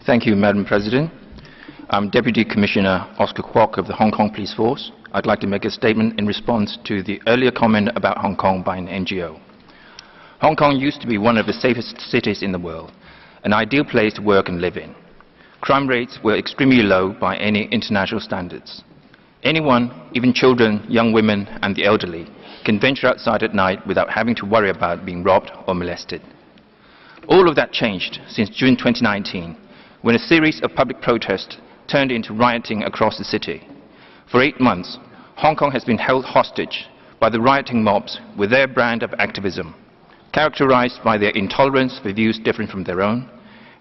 Thank you, Madam President. I'm Deputy Commissioner Oscar Kwok of the Hong Kong Police Force. I'd like to make a statement in response to the earlier comment about Hong Kong by an NGO. Hong Kong used to be one of the safest cities in the world, an ideal place to work and live in. Crime rates were extremely low by any international standards. Anyone, even children, young women and the elderly, can venture outside at night without having to worry about being robbed or molested. All of that changed since June 2019, when a series of public protests turned into rioting across the city. For 8 months, Hong Kong has been held hostage by the rioting mobs with their brand of activism, characterized by their intolerance for views different from their own,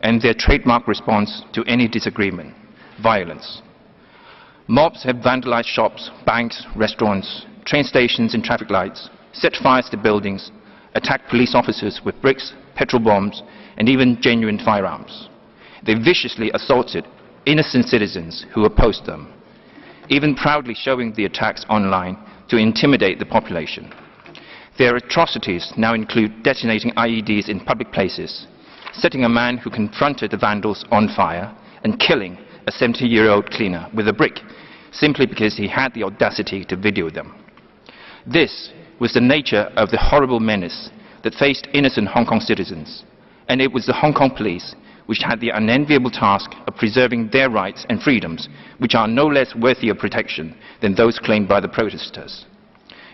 and their trademark response to any disagreement, violence. Mobs have vandalized shops, banks, restaurants, train stations and traffic lights, set fires to buildings, attacked police officers with bricks, petrol bombs, and even genuine firearms. They viciously assaulted innocent citizens who opposed them, even proudly showing the attacks online to intimidate the population. Their atrocities now include detonating IEDs in public places, setting a man who confronted the vandals on fire, and killing a 70-year-old cleaner with a brick simply because he had the audacity to video them. This was the nature of the horrible menace that faced innocent Hong Kong citizens, and it was the Hong Kong police which had the unenviable task of preserving their rights and freedoms, which are no less worthy of protection than those claimed by the protesters.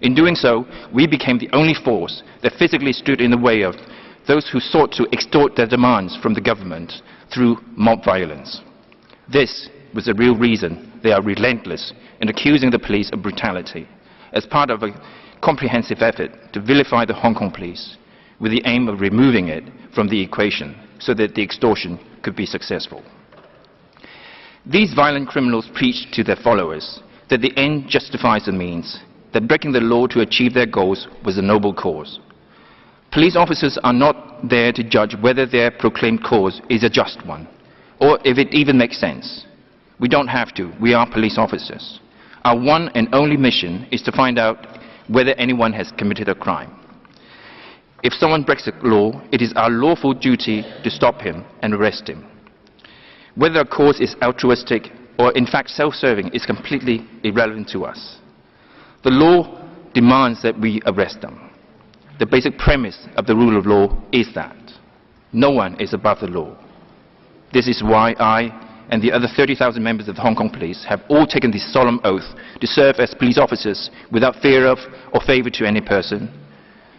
In doing so, we became the only force that physically stood in the way of those who sought to extort their demands from the government through mob violence. This was the real reason they are relentless in accusing the police of brutality, as part of a comprehensive effort to vilify the Hong Kong police, with the aim of removing it from the equation so that the extortion could be successful. These violent criminals preached to their followers that the end justifies the means, that breaking the law to achieve their goals was a noble cause. Police officers are not there to judge whether their proclaimed cause is a just one, or if it even makes sense. We don't have to. We are police officers. Our one and only mission is to find out whether anyone has committed a crime. If someone breaks the law, it is our lawful duty to stop him and arrest him. Whether a cause is altruistic or in fact self-serving is completely irrelevant to us. The law demands that we arrest them. The basic premise of the rule of law is that no one is above the law. This is why I and the other 30,000 members of the Hong Kong Police have all taken this solemn oath to serve as police officers without fear of or favor to any person,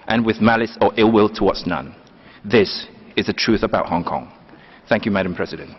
and with malice or ill will towards none. This is the truth about Hong Kong. Thank you, Madam President.